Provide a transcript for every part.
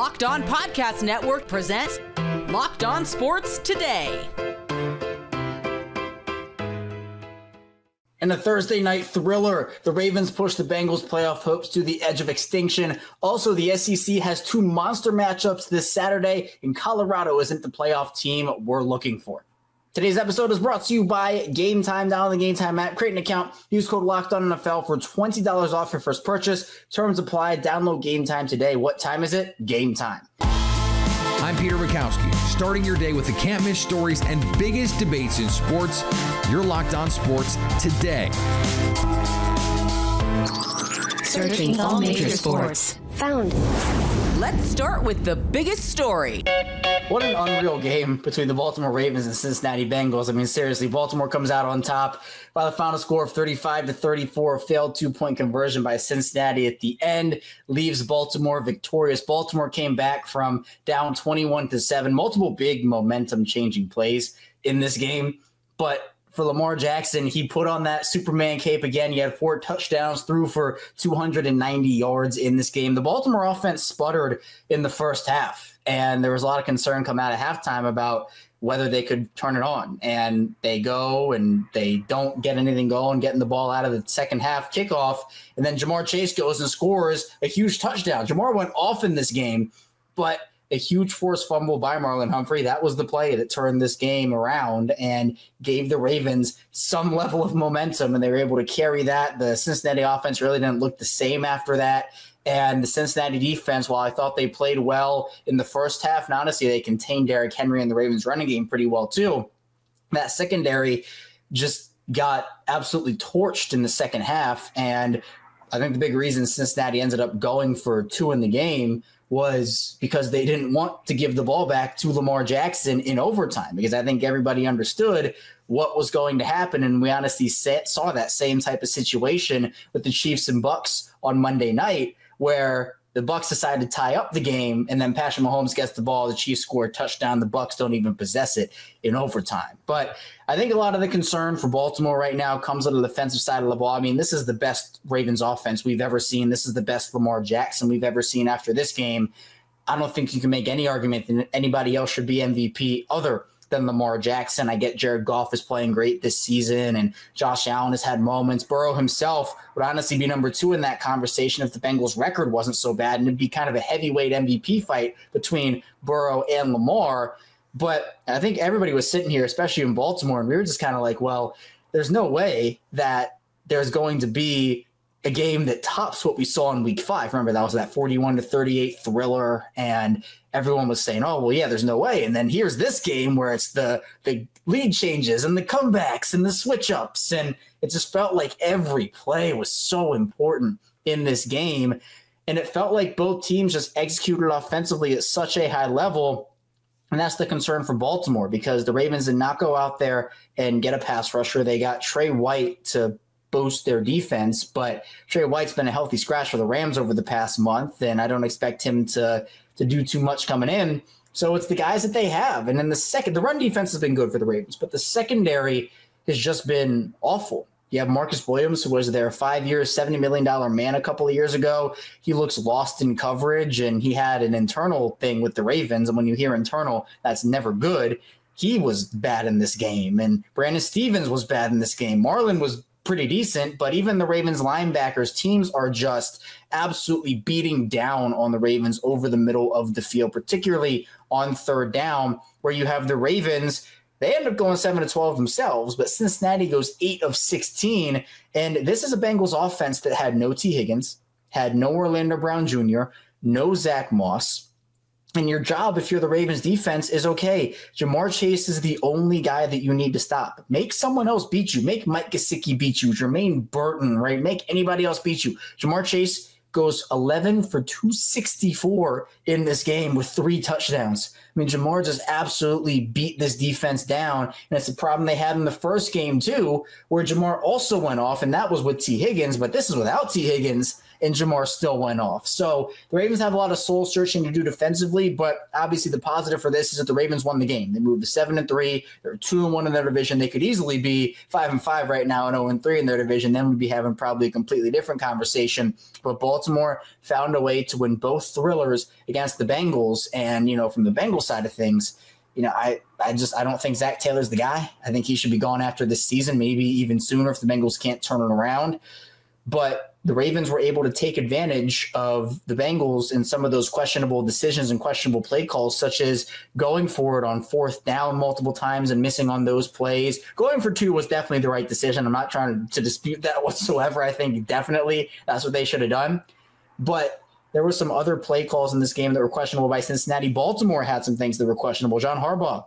Locked On Podcast Network presents Locked On Sports Today. In a Thursday night thriller, the Ravens push the Bengals' playoff hopes to the edge of extinction. Also, the SEC has two monster matchups this Saturday, and Colorado isn't the playoff team we're looking for. Today's episode is brought to you by Game Time. Download the Game Time app, create an account, use code LOCKEDONNFL for $20 off your first purchase. Terms apply. Download Game Time today. What time is it? Game time. I'm Peter Bukowski, starting your day with the can't-miss stories and biggest debates in sports. You're Locked On Sports Today. Searching all major sports. Found. Let's start with the biggest story. What an unreal game between the Baltimore Ravens and Cincinnati Bengals. I mean, seriously, Baltimore comes out on top by the final score of 35-34. A failed two-point conversion by Cincinnati at the end leaves Baltimore victorious. Baltimore came back from down 21-7. Multiple big momentum-changing plays in this game, but for Lamar Jackson, he put on that Superman cape again. He had 4 touchdowns, threw for 290 yards in this game. The Baltimore offense sputtered in the first half, and there was a lot of concern come out of halftime about whether they could turn it on. And they go and they don't get anything going, getting the ball out of the second half kickoff. And then Jamar Chase goes and scores a huge touchdown. Jamar went off in this game, but a huge forced fumble by Marlon Humphrey. That was the play that turned this game around and gave the Ravens some level of momentum, and they were able to carry that. The Cincinnati offense really didn't look the same after that. And the Cincinnati defense, while I thought they played well in the first half, and honestly, they contained Derrick Henry and the Ravens running game pretty well too. That secondary just got absolutely torched in the second half. And I think the big reason Cincinnati ended up going for 2 in the game was because they didn't want to give the ball back to Lamar Jackson in overtime, because I think everybody understood what was going to happen. And we honestly saw that same type of situation with the Chiefs and Bucks on Monday night, where the Bucks decided to tie up the game, and then Patrick Mahomes gets the ball, the Chiefs score a touchdown, the Bucks don't even possess it in overtime. But I think a lot of the concern for Baltimore right now comes on the defensive side of the ball. I mean, this is the best Ravens offense we've ever seen. This is the best Lamar Jackson we've ever seen after this game. I don't think you can make any argument that anybody else should be MVP other than Lamar Jackson. I get Jared Goff is playing great this season, and Josh Allen has had moments. Burrow himself would honestly be number 2 in that conversation if the Bengals' record wasn't so bad, and it'd be kind of a heavyweight MVP fight between Burrow and Lamar. But I think everybody was sitting here, especially in Baltimore, and we were just kind of like, well, there's no way that there's going to be a game that tops what we saw in week 5. Remember, that was that 41-38 thriller, and everyone was saying, oh, well, yeah, there's no way. And then here's this game where it's the lead changes and the comebacks and the switch-ups, and it just felt like every play was so important in this game. And it felt like both teams just executed offensively at such a high level. And that's the concern for Baltimore, because the Ravens did not go out there and get a pass rusher. They got Trey White to boost their defense, but Trey White's been a healthy scratch for the Rams over the past month, and I don't expect him to do too much coming in. So it's the guys that they have. And then the run defense has been good for the Ravens, but the secondary has just been awful. You have Marcus Williams, who was their 5 years, $70 million man a couple of years ago. He looks lost in coverage, and he had an internal thing with the Ravens. And when you hear internal, that's never good. He was bad in this game, and Brandon Stevens was bad in this game. Marlon was pretty decent, but even the Ravens linebackers, teams are just absolutely beating down on the Ravens over the middle of the field, particularly on third down, where you have the Ravens. They end up going 7-12 themselves, but Cincinnati goes 8 of 16. And this is a Bengals offense that had no T. Higgins, had no Orlando Brown Jr., no Zach Moss. And your job, if you're the Ravens defense, is, okay, Jamar Chase is the only guy that you need to stop. Make someone else beat you. Make Mike Gesicki beat you. Jermaine Burton, right? Make anybody else beat you. Jamar Chase goes 11 for 264 in this game with 3 touchdowns. I mean, Jamar just absolutely beat this defense down, and it's a problem they had in the first game too, where Jamar also went off, and that was with T. Higgins, but this is without T. Higgins. and Jamar still went off. So the Ravens have a lot of soul searching to do defensively, but obviously the positive for this is that the Ravens won the game. They moved to 7-3. They're 2-1 in their division. They could easily be 5-5 right now and 0-3 in their division. Then we'd be having probably a completely different conversation. But Baltimore found a way to win both thrillers against the Bengals. And, from the Bengals side of things, I don't think Zach Taylor's the guy. I think he should be gone after this season, maybe even sooner if the Bengals can't turn it around. But the Ravens were able to take advantage of the Bengals in some of those questionable decisions and questionable play calls, such as going for it on 4th down multiple times and missing on those plays. Going for 2 was definitely the right decision. I'm not trying to dispute that whatsoever. I think definitely that's what they should have done. But there were some other play calls in this game that were questionable by Cincinnati. Baltimore had some things that were questionable. John Harbaugh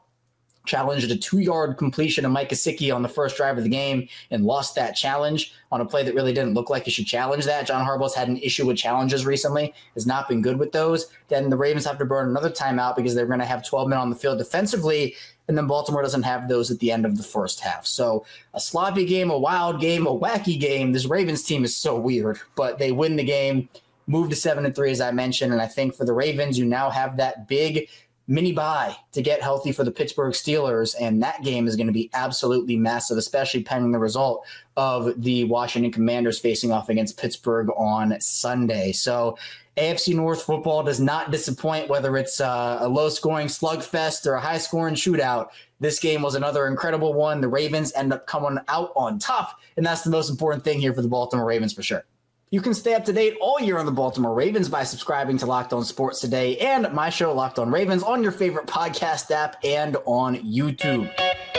challenged a 2-yard completion to Mike Gesicki on the first drive of the game and lost that challenge on a play that really didn't look like he should challenge that. John Harbaugh's had an issue with challenges recently, has not been good with those. Then the Ravens have to burn another timeout because they're going to have 12 men on the field defensively, and then Baltimore doesn't have those at the end of the first half. So a sloppy game, a wild game, a wacky game. This Ravens team is so weird, but they win the game, move to 7-3, as I mentioned. And I think for the Ravens, you now have that big mini bye to get healthy for the Pittsburgh Steelers. And that game is going to be absolutely massive, especially pending the result of the Washington Commanders facing off against Pittsburgh on Sunday. So AFC North football does not disappoint, whether it's a low-scoring slugfest or a high-scoring shootout. This game was another incredible one. The Ravens end up coming out on top, and that's the most important thing here for the Baltimore Ravens for sure. You can stay up to date all year on the Baltimore Ravens by subscribing to Locked On Sports Today and my show, Locked On Ravens, on your favorite podcast app and on YouTube.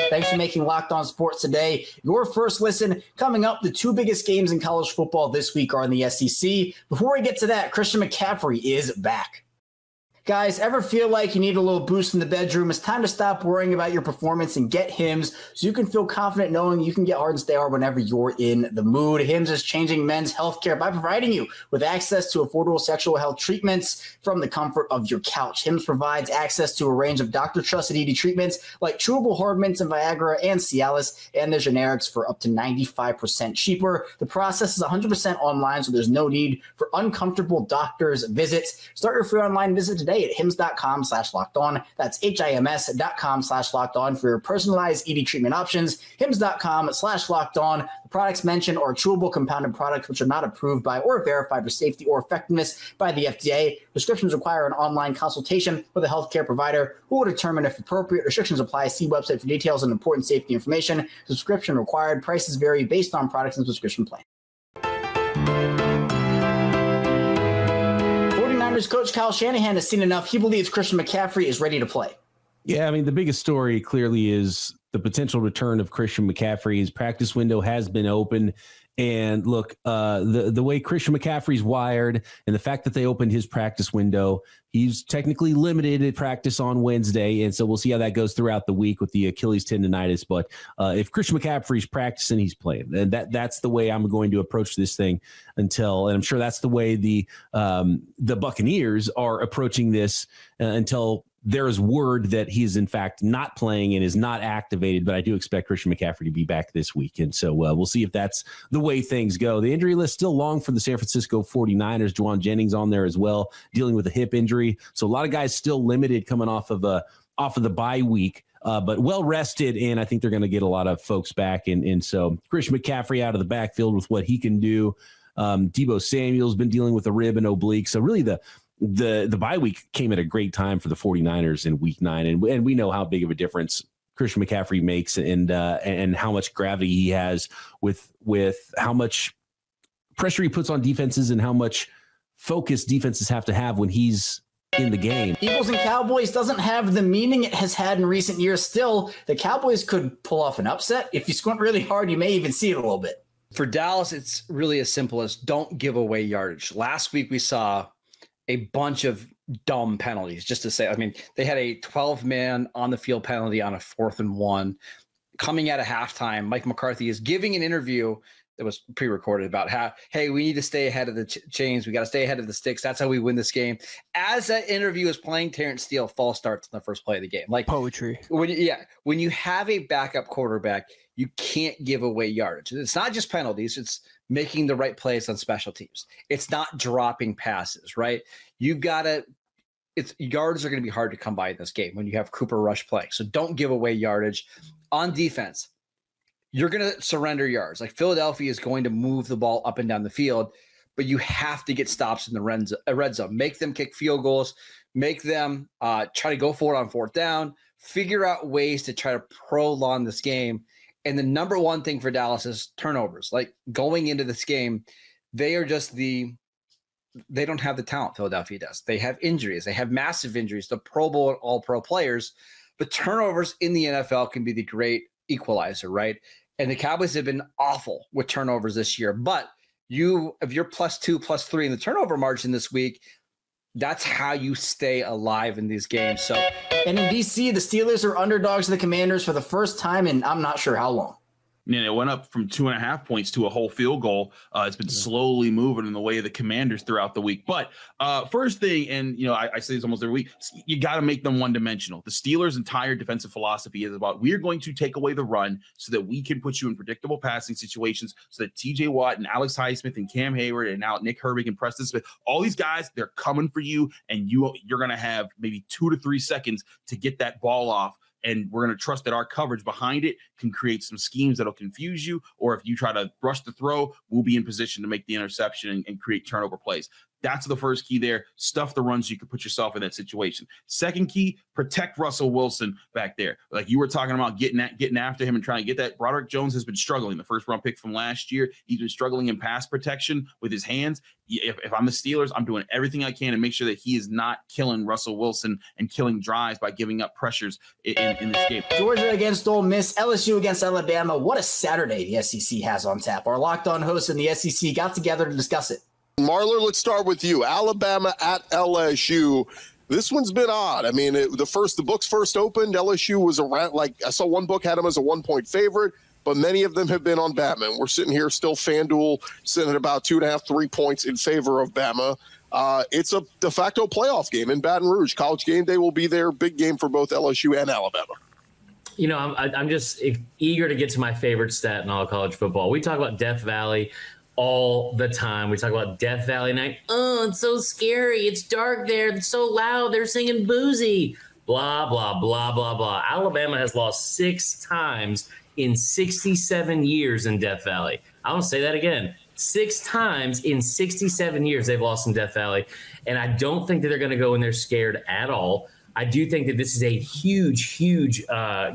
Thanks for making Locked On Sports Today your first listen. Coming up, the 2 biggest games in college football this week are in the SEC. Before we get to that, Christian McCaffrey is back. Guys, ever feel like you need a little boost in the bedroom? It's time to stop worrying about your performance and get Hims so you can feel confident knowing you can get hard and stay hard whenever you're in the mood. Hims is changing men's healthcare by providing you with access to affordable sexual health treatments from the comfort of your couch. Hims provides access to a range of doctor-trusted ED treatments like chewable hard mints and Viagra and Cialis, and their generics for up to 95% cheaper. The process is 100% online, so there's no need for uncomfortable doctor's visits. Start your free online visit today at hims.com/lockedon. That's HIMS.com/lockedon for your personalized ED treatment options. HIMS.com/lockedon. The products mentioned are chewable compounded products which are not approved by or verified for safety or effectiveness by the FDA. Prescriptions require an online consultation with a healthcare provider who will determine if appropriate. Restrictions apply. See website for details and important safety information. Subscription required. Prices vary based on products and subscription plan. Coach Kyle Shanahan has seen enough. He believes Christian McCaffrey is ready to play. Yeah, I mean, the biggest story clearly is the potential return of Christian McCaffrey. His practice window has been open. And look, the way Christian McCaffrey's wired and the fact that they opened his practice window, he's technically limited at practice on Wednesday. And so we'll see how that goes throughout the week with the Achilles tendonitis. But if Christian McCaffrey's practicing, he's playing. And that's the way I'm going to approach this thing and I'm sure that's the way the Buccaneers are approaching this until there is word that he is in fact not playing and is not activated, but I do expect Christian McCaffrey to be back this week. And so we'll see if that's the way things go. The injury list still long for the San Francisco 49ers. Juwan Jennings on there as well, dealing with a hip injury. So a lot of guys still limited coming off of the bye week, but well rested. And I think they're going to get a lot of folks back. And so Christian McCaffrey out of the backfield with what he can do. Deebo Samuel's been dealing with a rib and oblique. So really the bye week came at a great time for the 49ers in week 9. And we know how big of a difference Christian McCaffrey makes and how much gravity he has with how much pressure he puts on defenses and how much focus defenses have to have when he's in the game. Eagles and Cowboys doesn't have the meaning it has had in recent years. Still, the Cowboys could pull off an upset. If you squint really hard, you may even see it a little bit. For Dallas, it's really as simple as don't give away yardage. Last week we saw a bunch of dumb penalties, just to say. I mean, they had a 12-man on the field penalty on a 4th and 1. Coming out of halftime, Mike McCarthy is giving an interview that was pre-recorded about how, hey, we need to stay ahead of the chains. We got to stay ahead of the sticks. That's how we win this game. As that interview is playing, Terrence Steele false starts in the first play of the game. Like poetry. When you have a backup quarterback, You can't give away yardage. It's not just penalties. It's making the right plays on special teams. It's not dropping passes, right? You've got to – yards are going to be hard to come by in this game when you have Cooper Rush playing. So don't give away yardage. On defense, you're going to surrender yards. Like Philadelphia is going to move the ball up and down the field, but you have to get stops in the red zone. Make them kick field goals. Make them try to go for it on fourth down. Figure out ways to try to prolong this game. And the number one thing for Dallas is turnovers. Like going into this game, they don't have the talent Philadelphia does. They have injuries. They have massive injuries. The Pro Bowl and All-Pro players. But turnovers in the NFL can be the great equalizer, right? And the Cowboys have been awful with turnovers this year. But if you're +2, +3 in the turnover margin this week, that's how you stay alive in these games. So, and in DC, the Steelers are underdogs to the Commanders for the first time in I'm not sure how long. Yeah, it went up from 2.5 points to a whole field goal. It's been slowly moving in the way of the Commanders throughout the week. But first thing, and I say this almost every week, you got to make them one-dimensional. The Steelers' entire defensive philosophy is about we're going to take away the run so that we can put you in predictable passing situations so that TJ Watt and Alex Highsmith and Cam Hayward and now Nick Herbig and Preston Smith, all these guys, they're coming for you, and you're going to have maybe 2 to 3 seconds to get that ball off. And we're going to trust that our coverage behind it can create some schemes that'll confuse you. Or if you try to rush the throw, we'll be in position to make the interception and create turnover plays. That's the first key there. Stuff the runs so you can put yourself in that situation. Second key, protect Russell Wilson back there. Like you were talking about getting after him and trying to get that. Broderick Jones has been struggling. The first round pick from last year, he's been struggling in pass protection with his hands. If I'm the Steelers, I'm doing everything I can to make sure that he is not killing Russell Wilson and killing drives by giving up pressures in this game. Georgia against Ole Miss, LSU against Alabama. What a Saturday the SEC has on tap. Our Locked On hosts in the SEC got together to discuss it. Marler, let's start with you. Alabama at LSU. This one's been odd. I mean, the books first opened, LSU was around, like I saw one book had them as a 1-point favorite, but many of them have been on Bama. We're sitting here still FanDuel sitting at about 2.5, 3 points in favor of Bama. It's a de facto playoff game in Baton Rouge. College game day will be there. Big game for both LSU and Alabama. I'm just eager to get to my favorite stat in all college football. We talk about Death Valley all the time. We talk about Death Valley night. Oh, it's so scary. It's dark there. It's so loud. They're singing Boozy. Blah, blah, blah, blah, blah. Alabama has lost 6 times in 67 years in Death Valley. I want to say that again. 6 times in 67 years they've lost in Death Valley. And I don't think that they're going to go in there scared at all. I do think that this is a huge, huge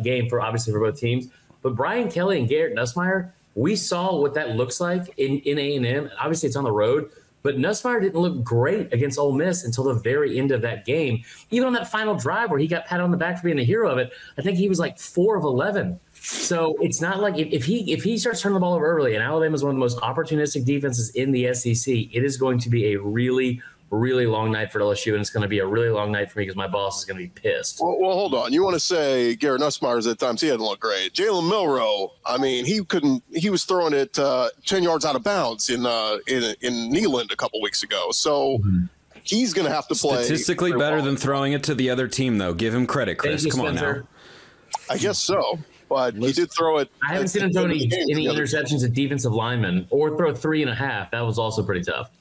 game for both teams. But Brian Kelly and Garrett Nussmeier, we saw what that looks like in A&M. Obviously, it's on the road, but Nussmeier didn't look great against Ole Miss until the very end of that game. Even on that final drive where he got patted on the back for being a hero of it, I think he was like 4 of 11. So it's not like if he starts turning the ball over early, and Alabama is one of the most opportunistic defenses in the SEC, it is going to be a really, really long night for LSU, and it's going to be a really long night for me because my boss is going to be pissed. Well, hold on. You want to say Garrett Nussmeier at times he hadn't looked great. Jalen Milroe, I mean, he was throwing it 10 yards out of bounds in Neyland a couple weeks ago. So he's going to have to play. Statistically better than throwing it to the other team, though. Give him credit, Chris. Come on now. I guess so. But he did throw it. I haven't seen him throw any interceptions at defensive linemen or throw 3.5. That was also pretty tough.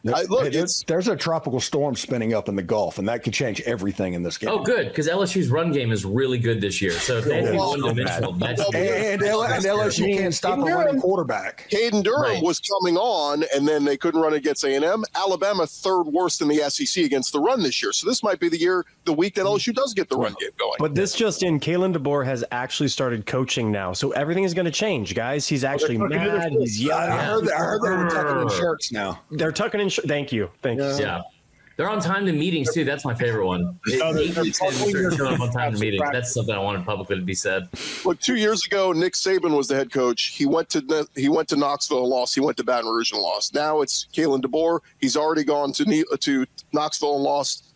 There's a tropical storm spinning up in the Gulf, and that could change everythame in this game. Oh, good, because LSU's run game is really good this year. So if they have one-dimensional, that's and LSU can't stop a running quarterback. Caden Durham was coming on, and then they couldn't run against A&M. Alabama 3rd worst in the SEC against the run this year. So this might be the week that LSU does get the run game going. But this just in, Kalen DeBoer has actually started coaching now, so everything is going to change, guys. He's actually mad. He's yelling. I heard they were tucking in shirts now. They're tucking in. Thank you. Yeah. They're on time to meetings too. That's my favorite one. 8 weeks in, they're showing up on time to meetings. That's something I wanted publicly to be said. Look, 2 years ago, Nick Saban was the head coach. He went to Knoxville and lost. He went to Baton Rouge and lost. Now it's Kalen DeBoer. He's already gone to Knoxville and lost.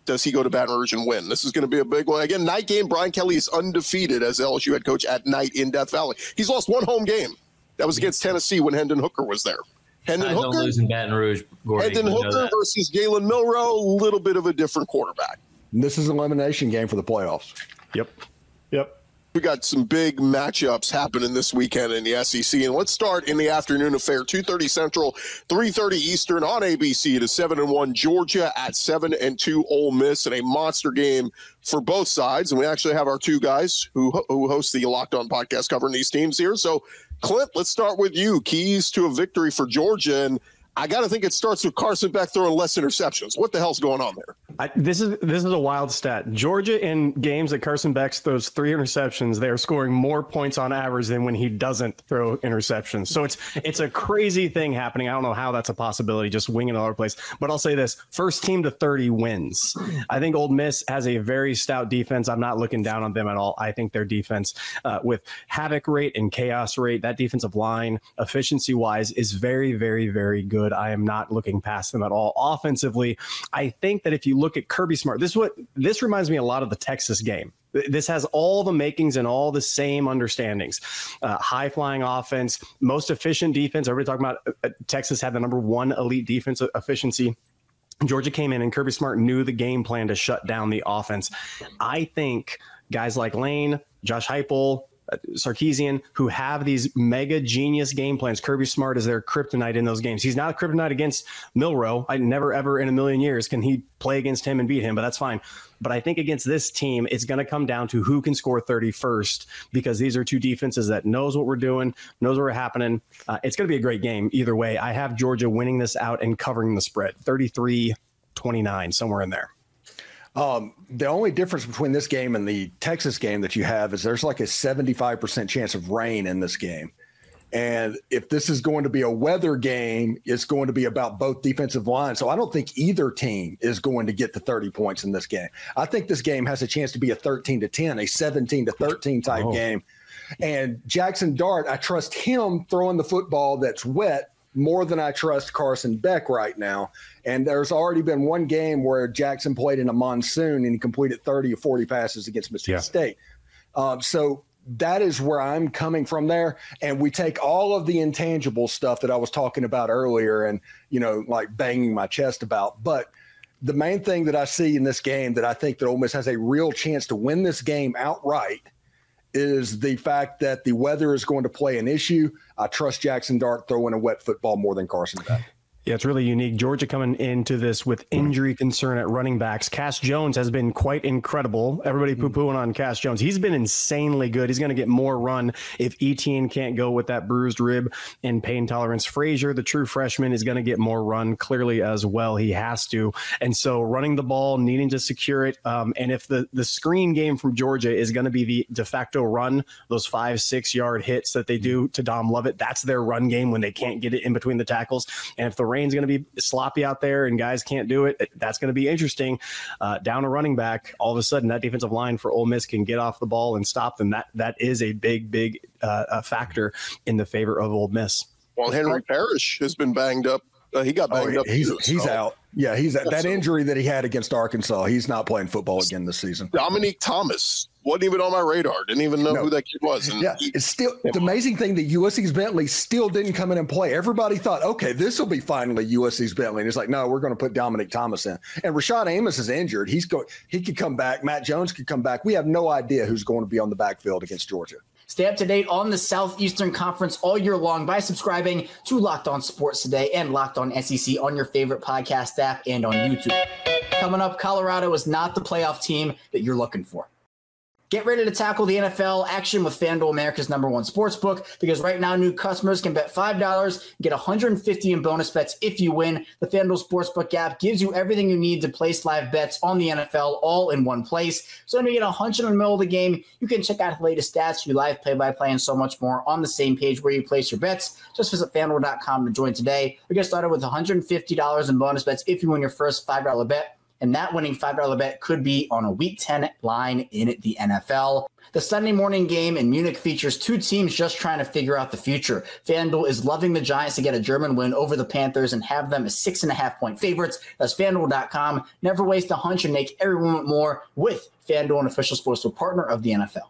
Does he go to Baton Rouge and win? This is going to be a big one. Again, night game. Brian Kelly is undefeated as LSU head coach at night in Death Valley. He's lost 1 home game. That was against Tennessee when Hendon Hooker was there. Hendon Hooker, don't lose in Baton Rouge, Gordy. Hendon Hooker versus Jalen Milroe, a little bit of a different quarterback. This is an elimination game for the playoffs. Yep. We got some big matchups happening this weekend in the SEC, and let's start in the afternoon affair. 2:30 Central, 3:30 Eastern on ABC. To 7-1 Georgia at 7-2 Ole Miss, in a monster game for both sides. And we actually have our two guys who host the Locked On podcast covering these teams here. So, Clint, let's start with you. Keys to a victory for Georgia, and I got to think it starts with Carson Beck throwing less interceptions. What the hell's going on there? This is a wild stat. Georgia, in games that Carson Beck throws 3 interceptions, they are scoring more points on average than when he doesn't throw interceptions. So it's a crazy thing happening. I don't know how that's a possibility, just winging all over the place. But I'll say this: first team to 30 wins. I think Ole Miss has a very stout defense. I'm not looking down on them at all. I think their defense, with havoc rate and chaos rate, that defensive line, efficiency-wise, is very, very, very good. I am not looking past them at all. Offensively, I think that if you look at Kirby Smart, this reminds me a lot of the Texas game. This has all the makings and all the same understandings. High-flying offense, most efficient defense. Everybody talking about Texas had the #1 elite defense efficiency. Georgia came in and Kirby Smart knew the game plan to shut down the offense. I think guys like Lane, Josh Heupel, Sarkisian, who have these mega genius game plans. Kirby Smart is their kryptonite in those games. He's not a kryptonite against Milroe. I never, ever in a million years can he play against him and beat him, but that's fine. But I think against this team, it's going to come down to who can score 30 first, because these are two defenses that knows what we're doing, knows what we're happening. It's going to be a great game either way. I have Georgia winning this out and covering the spread, 33-29, somewhere in there. The only difference between this game and the Texas game that you have is there's like a 75% chance of rain in this game. And if this is going to be a weather game, it's going to be about both defensive lines. So I don't think either team is going to get to 30 points in this game. I think this game has a chance to be a 13-10, a 17-13 type game. And Jackson Dart, I trust him throwing the football that's wet more than I trust Carson Beck right now. And there's already been one game where Jackson played in a monsoon and he completed 30 or 40 passes against Mississippi State. So that is where I'm coming from there. And we take all of the intangible stuff that I was talking about earlier and, like banging my chest about. But the main thing that I see in this game that I think that Ole Miss has a real chance to win this game outright is the fact that the weather is going to play an issue. I trust Jackson Dart throwing a wet football more than Carson Beck. Yeah, it's really unique. Georgia coming into this with injury concern at running backs. Cass Jones has been quite incredible. Everybody poo-pooing on Cass Jones. He's been insanely good. He's going to get more run if Etienne can't go with that bruised rib and pain tolerance. Frazier, the true freshman, is going to get more run clearly as well. He has to. And so running the ball, needing to secure it. And if the screen game from Georgia is going to be the de facto run, those 5-6 yard hits that they do to Dom Lovett, that's their run game when they can't get it in between the tackles. And if the rain's going to be sloppy out there and guys can't do it, that's going to be interesting. Down a running back, all of a sudden that defensive line for Ole Miss can get off the ball and stop them. That is a big factor in the favor of Ole Miss. Well, Henry Parrish has been banged up. He got banged up. He's out. Yeah, he's that injury that he had against Arkansas. He's not playing football again this season. Dominique Thomas wasn't even on my radar. Didn't even know who that kid was. And it's still the amazing thing that USC's Bentley still didn't come in and play. Everybody thought, okay, this will be finally USC's Bentley. And it's like, no, we're going to put Dominique Thomas in. And Rashad Amos is injured. He could come back. Matt Jones could come back. We have no idea who's going to be on the backfield against Georgia. Stay up to date on the Southeastern Conference all year long by subscribing to Locked On Sports Today and Locked On SEC on your favorite podcast app and on YouTube. Coming up, Colorado is not the playoff team that you're looking for. Get ready to tackle the NFL action with FanDuel, America's #1 sportsbook, because right now new customers can bet $5 and get $150 in bonus bets if you win. The FanDuel Sportsbook app gives you everything you need to place live bets on the NFL all in one place. So when you get a hunch in the middle of the game, you can check out the latest stats, your live play-by-play, and so much more on the same page where you place your bets. Just visit FanDuel.com to join today. We get started with $150 in bonus bets if you win your first $5 bet. And that winning $5 bet could be on a Week 10 line in the NFL. The Sunday morning game in Munich features two teams just trying to figure out the future. FanDuel is loving the Giants to get a German win over the Panthers and have them as 6.5-point favorites. That's FanDuel.com. Never waste a hunch and make every moment more with FanDuel, an official sportsbook partner of the NFL.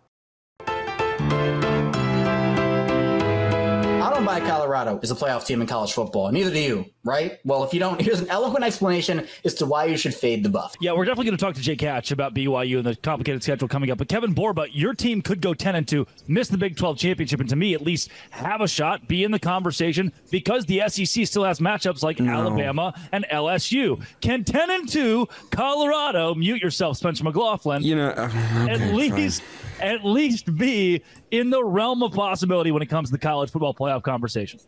I don't buy Colorado as a playoff team in college football, and neither do you. right? Well, if you don't, here's an eloquent explanation as to why you should fade the Buff. Yeah, we're definitely going to talk to Jake Hatch about BYU and the complicated schedule coming up. But Kevin Borba, your team could go 10-2, miss the Big 12 championship, and to me, at least have a shot, be in the conversation, because the SEC still has matchups like Alabama and LSU. Can 10-2 Colorado, mute yourself, Spencer McLaughlin, at least be in the realm of possibility when it comes to the college football playoff conversation?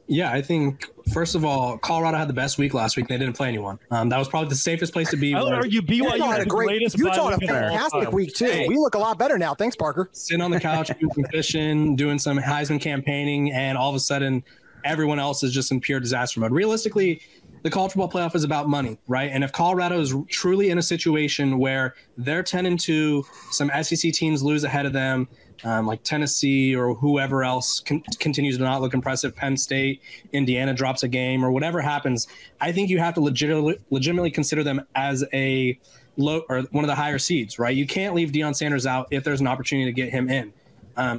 Yeah, I think, first of all, Colorado had the best week last week. They didn't play anyone. That was probably the safest place to be. I would argue BYU had the greatest Utah had a fantastic week, too. Hey, we look a lot better now. Thanks, Parker. Sitting on the couch, doing some fishing, doing some Heisman campaigning, and all of a sudden, everyone else is just in pure disaster mode. Realistically, the college football playoff is about money, right? And if Colorado is truly in a situation where they're 10-2, some SEC teams lose ahead of them, like Tennessee or whoever else continues to not look impressive, Penn State, Indiana drops a game, or whatever happens, I think you have to legitimately consider them as a low or one of the higher seeds, right? You can't leave Deion Sanders out if there's an opportunity to get him in.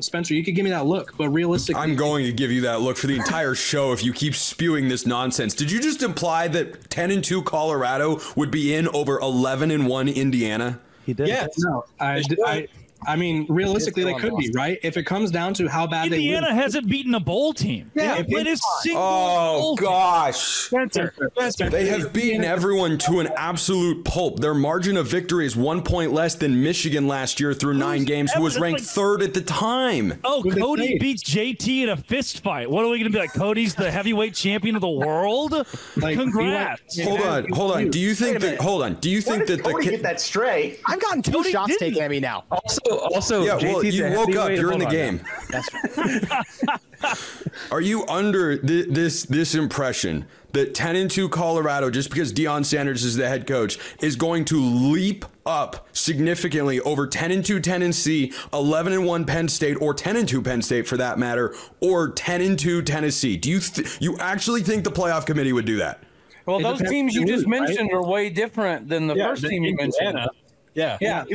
Spencer, you could give me that look, but realistically, I'm going to give you that look for the entire show if you keep spewing this nonsense. Did you just imply that 10-2 Colorado would be in over 11-1 Indiana? He did. Yes. No, I mean, realistically, they could be, right? If it comes down to how bad Indiana hasn't beaten a bowl team. Yeah, it is single. Oh, gosh. Spencer, they have beaten everyone to an absolute pulp. Their margin of victory is 1 point less than Michigan last year through 9 games, who was ranked third at the time. Oh, Cody beats JT in a fist fight. What are we going to be like? Cody's the heavyweight champion of the world? Congrats. Hold on. Do you think that? Hold on. Do you think that Cody get that stray? I've gotten 2 shots taken at me now. Also, yeah, well, you woke up. You're in the game. That's right. Are you under this impression that 10-2 Colorado, just because Deion Sanders is the head coach, is going to leap up significantly over 10-2 Tennessee, 11-1 Penn State, or 10-2 Penn State for that matter, or 10-2 Tennessee? Do you actually think the playoff committee would do that? Well, those teams you just mentioned are way different than the first team you mentioned. Yeah. But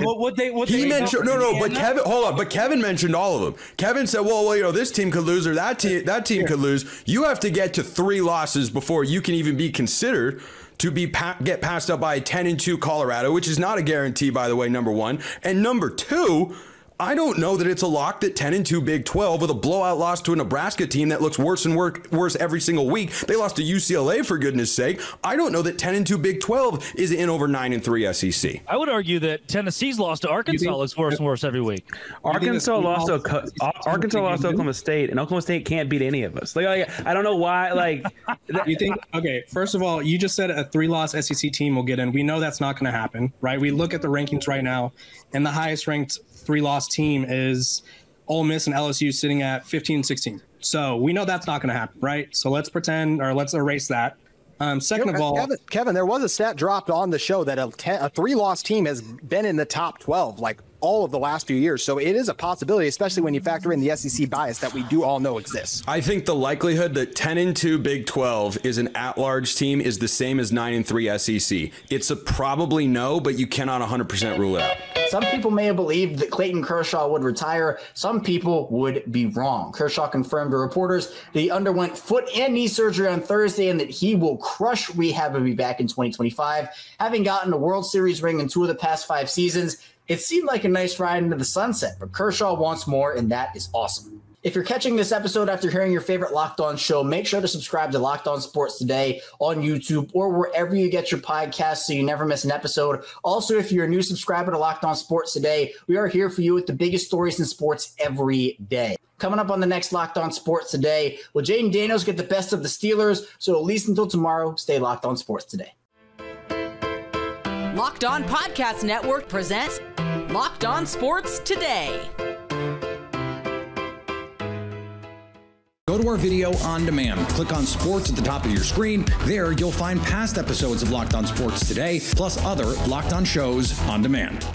Kevin, hold on. But Kevin mentioned all of them. Kevin said, well, this team could lose or that team could lose. You have to get to 3 losses before you can even be considered to get passed up by a 10-2 Colorado, which is not a guarantee, by the way, number one. And number two, I don't know that it's a lock that 10-2 Big 12 with a blowout loss to a Nebraska team that looks worse and worse every single week. They lost to UCLA, for goodness sake. I don't know that 10-2 Big 12 is in over 9-3 SEC. I would argue that Tennessee's loss to Arkansas looks worse and worse every week. Arkansas lost to Oklahoma State, and Oklahoma State can't beat any of us. Like I don't know why. You think? Okay, first of all, you just said a 3-loss SEC team will get in. We know that's not going to happen, right? We look at the rankings right now, and the highest ranked 3-loss team is Ole Miss and LSU sitting at 15-16. So we know that's not going to happen, right? So let's pretend, or let's erase that. Second of all, Kevin, there was a stat dropped on the show that a 3-loss team has been in the top 12 like all of the last few years. So it is a possibility, especially when you factor in the SEC bias that we do all know exists. I think the likelihood that 10-2 Big 12 is an at-large team is the same as 9-3 SEC. It's a probably no, but you cannot 100% rule it out. Some people may have believed that Clayton Kershaw would retire. Some people would be wrong. Kershaw confirmed to reporters that he underwent foot and knee surgery on Thursday and that he will crush rehab and be back in 2025. Having gotten a World Series ring in 2 of the past 5 seasons, it seemed like a nice ride into the sunset, but Kershaw wants more, and that is awesome. If you're catching this episode after hearing your favorite Locked On show, make sure to subscribe to Locked On Sports Today on YouTube or wherever you get your podcasts so you never miss an episode. Also, if you're a new subscriber to Locked On Sports Today, we are here for you with the biggest stories in sports every day. Coming up on the next Locked On Sports Today, will Jaden Daniels get the best of the Steelers? So at least until tomorrow, stay Locked On Sports Today. Locked On Podcast Network presents Locked On Sports Today. Go to our video on demand. Click on sports at the top of your screen. There, you'll find past episodes of Locked On Sports Today, plus other Locked On shows on demand.